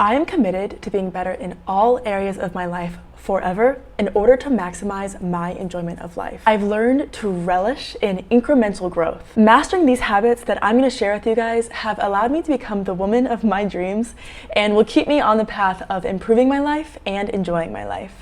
I am committed to being better in all areas of my life forever in order to maximize my enjoyment of life. I've learned to relish in incremental growth. Mastering these habits that I'm going to share with you guys have allowed me to become the woman of my dreams and will keep me on the path of improving my life and enjoying my life.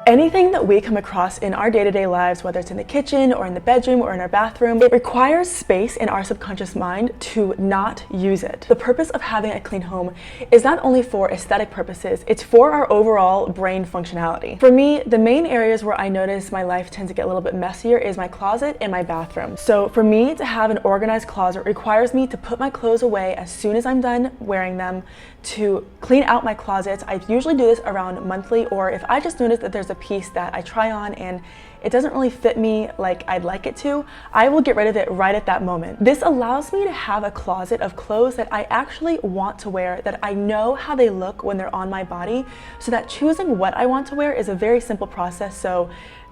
Anything that we come across in our day-to-day lives, whether it's in the kitchen or in the bedroom or in our bathroom, it requires space in our subconscious mind to not use it. The purpose of having a clean home is not only for aesthetic purposes, it's for our overall brain functionality. For me, the main areas where I notice my life tends to get a little bit messier is my closet and my bathroom. So for me to have an organized closet requires me to put my clothes away as soon as I'm done wearing them, to clean out my closets. I usually do this around monthly, or if I just notice that there's a piece that I try on and it doesn't really fit me like I'd like it to, I will get rid of it right at that moment. This allows me to have a closet of clothes that I actually want to wear, that I know how they look when they're on my body, so that choosing what I want to wear is a very simple process, so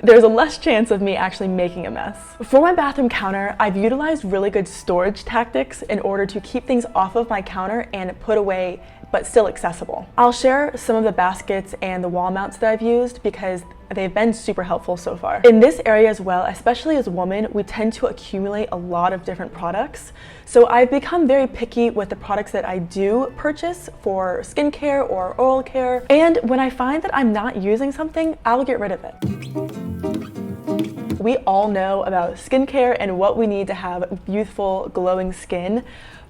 there's a less chance of me actually making a mess. For my bathroom counter, I've utilized really good storage tactics in order to keep things off of my counter and put away, but still accessible. I'll share some of the baskets and the wall mounts that I've used because they've been super helpful so far. In this area as well, especially as women, we tend to accumulate a lot of different products. So I've become very picky with the products that I do purchase for skincare or oral care. And when I find that I'm not using something, I'll get rid of it. We all know about skincare and what we need to have youthful, glowing skin,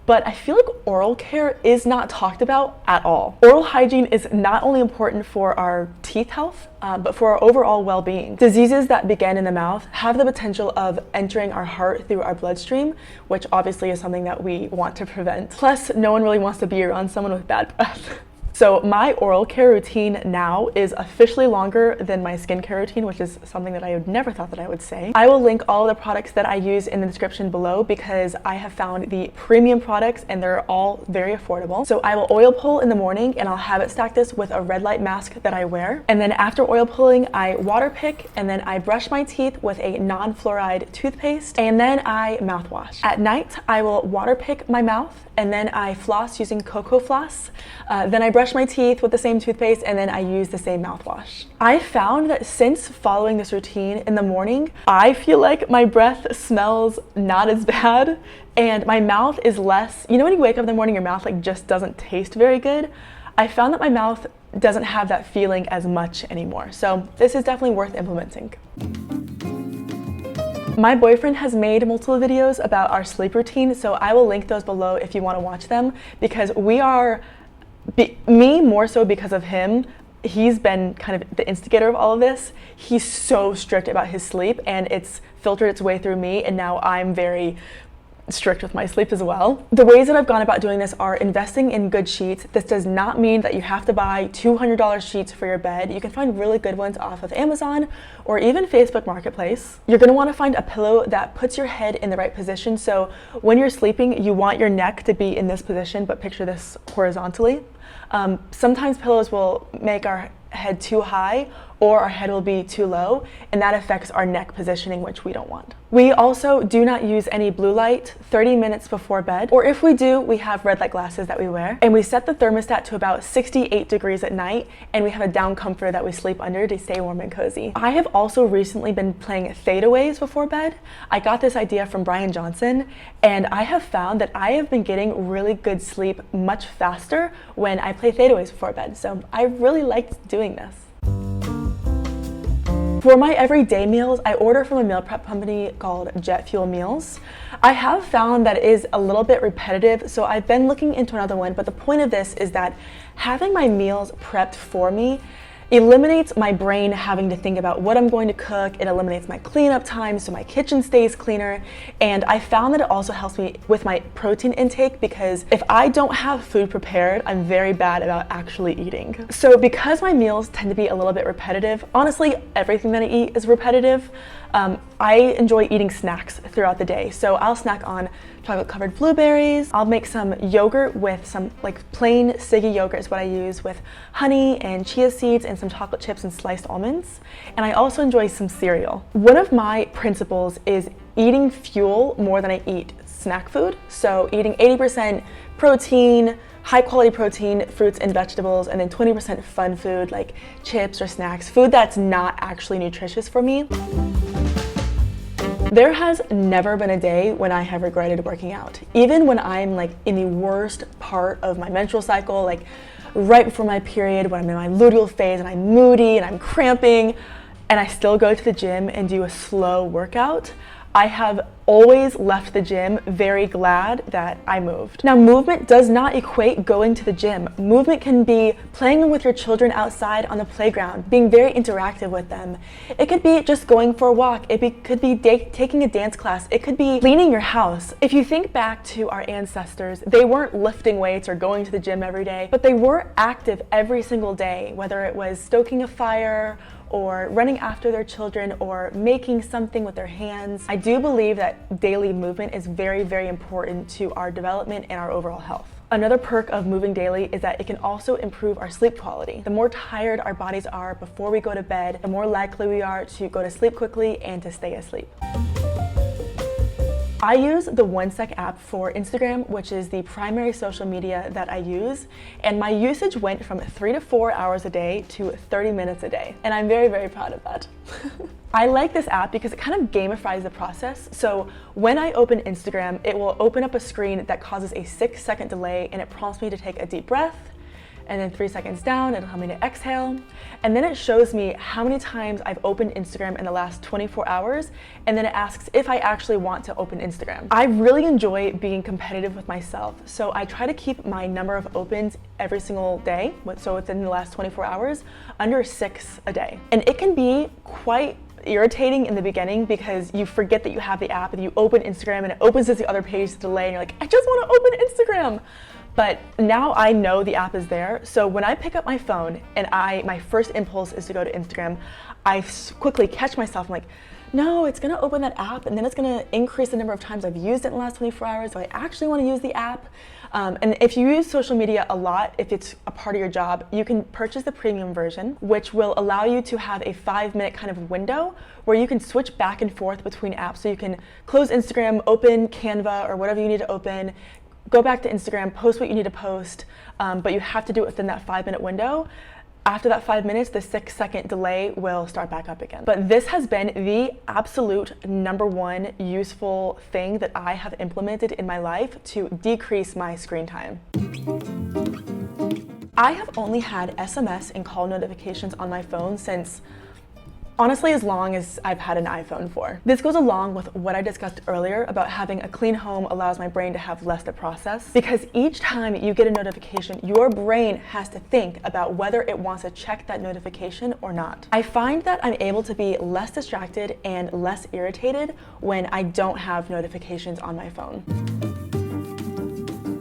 but I feel like oral care is not talked about at all. Oral hygiene is not only important for our teeth health, but for our overall well-being. Diseases that begin in the mouth have the potential of entering our heart through our bloodstream, which obviously is something that we want to prevent. Plus, no one really wants to be around someone with bad breath. So my oral care routine now is officially longer than my skincare routine, which is something that I would never thought that I would say. I will link all of the products that I use in the description below because I have found the premium products and they're all very affordable. So I will oil pull in the morning and I'll habit stack this with a red light mask that I wear. And then after oil pulling, I water pick and then I brush my teeth with a non-fluoride toothpaste and then I mouthwash. At night, I will water pick my mouth and then I floss using cocoa floss. Then I brush my teeth with the same toothpaste and then I use the same mouthwash. I found that since following this routine in the morning, I feel like my breath smells not as bad and my mouth is less, you know when you wake up in the morning, your mouth like just doesn't taste very good? I found that my mouth doesn't have that feeling as much anymore. So this is definitely worth implementing. My boyfriend has made multiple videos about our sleep routine, so I will link those below if you want to watch them because we are, me more so because of him, he's been kind of the instigator of all of this. He's so strict about his sleep and it's filtered its way through me and now I'm very strict with my sleep as well. The ways that I've gone about doing this are investing in good sheets. This does not mean that you have to buy $200 sheets for your bed. You can find really good ones off of Amazon or even Facebook Marketplace. You're going to want to find a pillow that puts your head in the right position. So when you're sleeping, you want your neck to be in this position, but picture this horizontally. Sometimes pillows will make our head too high or our head will be too low, and that affects our neck positioning, which we don't want. We also do not use any blue light 30 minutes before bed, or if we do, we have red light glasses that we wear, and we set the thermostat to about 68 degrees at night, and we have a down comforter that we sleep under to stay warm and cozy. I have also recently been playing fadeaways before bed. I got this idea from Brian Johnson, and I have found that I have been getting really good sleep much faster when I play fadeaways before bed, so I really liked doing this. For my everyday meals, I order from a meal prep company called Jet Fuel Meals. I have found that it is a little bit repetitive, so I've been looking into another one, but the point of this is that having my meals prepped for me eliminates my brain having to think about what I'm going to cook. It eliminates my cleanup time, so my kitchen stays cleaner. And I found that it also helps me with my protein intake because if I don't have food prepared, I'm very bad about actually eating. So because my meals tend to be a little bit repetitive, honestly, everything that I eat is repetitive, I enjoy eating snacks throughout the day. So I'll snack on chocolate covered blueberries. I'll make some yogurt with some like plain Siggy yogurt is what I use with honey and chia seeds and some chocolate chips and sliced almonds. And I also enjoy some cereal. One of my principles is eating fuel more than I eat snack food. So eating 80% protein, high quality protein, fruits and vegetables, and then 20% fun food like chips or snacks, food that's not actually nutritious for me. There has never been a day when I have regretted working out. Even when I'm like in the worst part of my menstrual cycle, like right before my period, when I'm in my luteal phase and I'm moody and I'm cramping, and I still go to the gym and do a slow workout, I have always left the gym very glad that I moved. Now, movement does not equate going to the gym. Movement can be playing with your children outside on the playground, being very interactive with them. It could be just going for a walk. Could be taking a dance class. It could be cleaning your house. If you think back to our ancestors, they weren't lifting weights or going to the gym every day, but they were active every single day, whether it was stoking a fire or running after their children or making something with their hands. I do believe that daily movement is very, very important to our development and our overall health. Another perk of moving daily is that it can also improve our sleep quality. The more tired our bodies are before we go to bed, the more likely we are to go to sleep quickly and to stay asleep. I use the 1Sec app for Instagram, which is the primary social media that I use, and my usage went from 3 to 4 hours a day to 30 minutes a day, and I'm very, very proud of that. I like this app because it kind of gamifies the process. So when I open Instagram, it will open up a screen that causes a 6-second delay, and it prompts me to take a deep breath, and then 3 seconds down, it'll tell me to exhale. And then it shows me how many times I've opened Instagram in the last 24 hours. And then it asks if I actually want to open Instagram. I really enjoy being competitive with myself. So I try to keep my number of opens every single day, so within the last 24 hours, under 6 a day. And it can be quite irritating in the beginning because you forget that you have the app and you open Instagram and it opens to the other page to delay and you're like, I just want to open Instagram. But now I know the app is there, so when I pick up my phone and my first impulse is to go to Instagram, I quickly catch myself. I'm like, no, it's gonna open that app and then it's gonna increase the number of times I've used it in the last 24 hours, so I actually wanna use the app. And if you use social media a lot, if it's a part of your job, you can purchase the premium version, which will allow you to have a 5-minute kind of window where you can switch back and forth between apps. So you can close Instagram, open Canva or whatever you need to open, go back to Instagram, post what you need to post, but you have to do it within that 5-minute window. After that 5 minutes, the 6-second delay will start back up again. But this has been the absolute #1 useful thing that I have implemented in my life to decrease my screen time. I have only had SMS and call notifications on my phone since honestly, as long as I've had an iPhone for. This goes along with what I discussed earlier about having a clean home allows my brain to have less to process, because each time you get a notification, your brain has to think about whether it wants to check that notification or not. I find that I'm able to be less distracted and less irritated when I don't have notifications on my phone.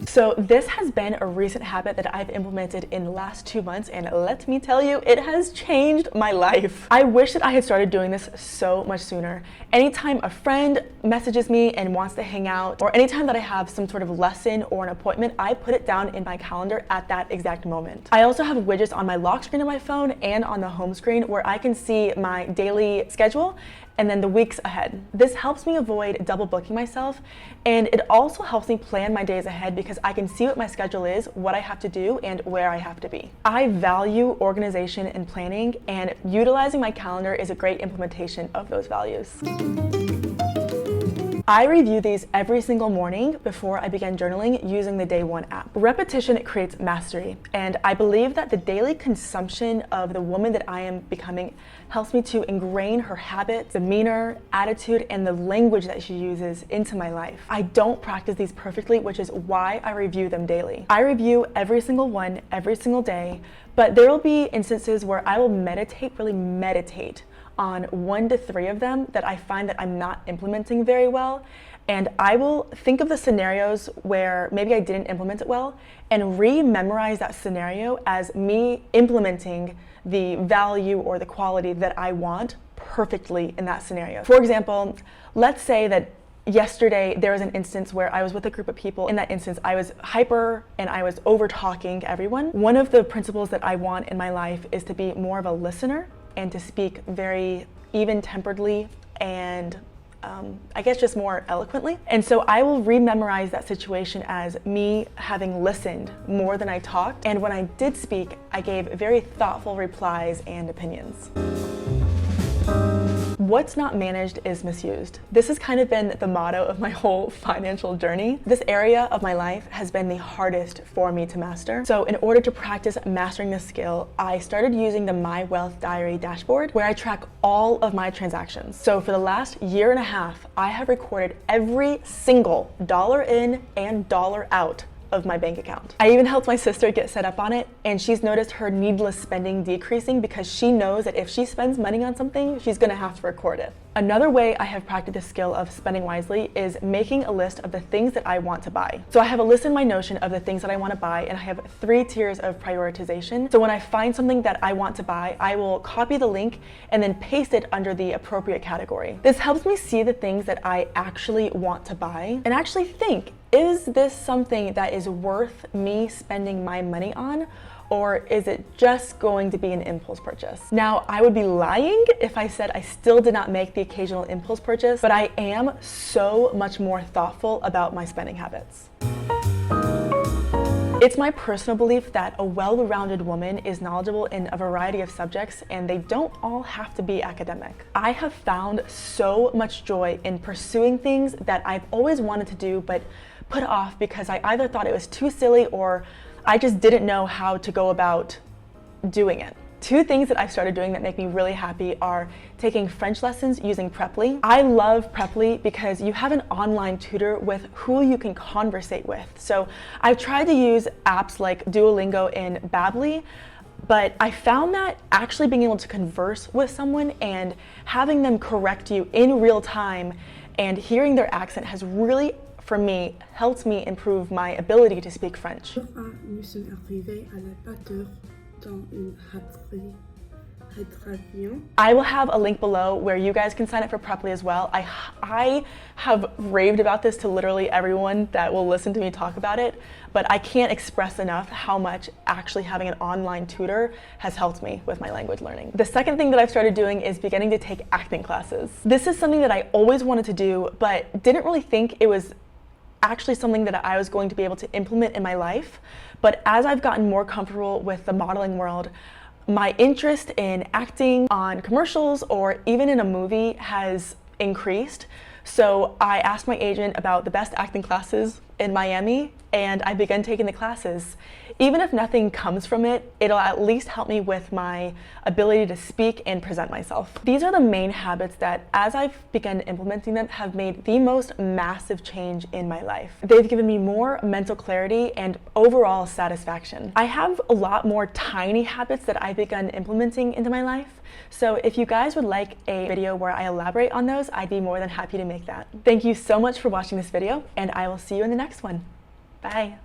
So this has been a recent habit that I've implemented in the last 2 months, and let me tell you, it has changed my life. I wish that I had started doing this so much sooner. Anytime a friend messages me and wants to hang out, or anytime that I have some sort of lesson or an appointment, I put it down in my calendar at that exact moment. I also have widgets on my lock screen of my phone and on the home screen where I can see my daily schedule and then the weeks ahead. This helps me avoid double booking myself, and it also helps me plan my days ahead because I can see what my schedule is, what I have to do, and where I have to be. I value organization and planning, and utilizing my calendar is a great implementation of those values. I review these every single morning before I begin journaling using the Day 1 app. Repetition creates mastery, and I believe that the daily consumption of the woman that I am becoming helps me to ingrain her habits, demeanor, attitude, and the language that she uses into my life. I don't practice these perfectly, which is why I review them daily. I review every single one, every single day, but there will be instances where I will really meditate on 1 to 3 of them that I find that I'm not implementing very well. And I will think of the scenarios where maybe I didn't implement it well and re-memorize that scenario as me implementing the value or the quality that I want perfectly in that scenario. For example, let's say that yesterday there was an instance where I was with a group of people. In that instance, I was hyper and I was over talking everyone. One of the principles that I want in my life is to be more of a listener and to speak very even-temperedly and I guess just more eloquently. And so I will rememorize that situation as me having listened more than I talked. And when I did speak, I gave very thoughtful replies and opinions. What's not managed is misused. This has kind of been the motto of my whole financial journey. This area of my life has been the hardest for me to master. So in order to practice mastering this skill, I started using the My Wealth Diary dashboard where I track all of my transactions. So for the last year and a half, I have recorded every single dollar in and dollar out of my bank account. I even helped my sister get set up on it, and she's noticed her needless spending decreasing because she knows that if she spends money on something, she's gonna have to record it. Another way I have practiced the skill of spending wisely is making a list of the things that I want to buy. So I have a list in my Notion of the things that I want to buy, and I have 3 tiers of prioritization. So when I find something that I want to buy, I will copy the link and then paste it under the appropriate category. This helps me see the things that I actually want to buy and actually think, is this something that is worth me spending my money on? Or is it just going to be an impulse purchase? Now, I would be lying if I said I still did not make the occasional impulse purchase, but I am so much more thoughtful about my spending habits. It's my personal belief that a well-rounded woman is knowledgeable in a variety of subjects, and they don't all have to be academic. I have found so much joy in pursuing things that I've always wanted to do but put off because I either thought it was too silly or I just didn't know how to go about doing it. 2 things that I've started doing that make me really happy are taking French lessons using Preply. I love Preply because you have an online tutor with who you can conversate with. So I've tried to use apps like Duolingo and Babbly, but I found that actually being able to converse with someone and having them correct you in real time and hearing their accent has really, for me, helped me improve my ability to speak French. Nous sommes arrivés à l'équateur dans une hydravion. I will have a link below where you guys can sign up for Preply as well. I have raved about this to literally everyone that will listen to me talk about it, but I can't express enough how much actually having an online tutor has helped me with my language learning. The second thing that I've started doing is beginning to take acting classes. This is something that I always wanted to do, but didn't really think it was actually something that I was going to be able to implement in my life. But as I've gotten more comfortable with the modeling world, my interest in acting on commercials or even in a movie has increased. So I asked my agent about the best acting classes in Miami, and I began taking the classes. Even if nothing comes from it, it'll at least help me with my ability to speak and present myself. These are the main habits that, as I've begun implementing them, have made the most massive change in my life. They've given me more mental clarity and overall satisfaction. I have a lot more tiny habits that I've begun implementing into my life. So if you guys would like a video where I elaborate on those, I'd be more than happy to make that. Thank you so much for watching this video, and I will see you in the next one. Bye.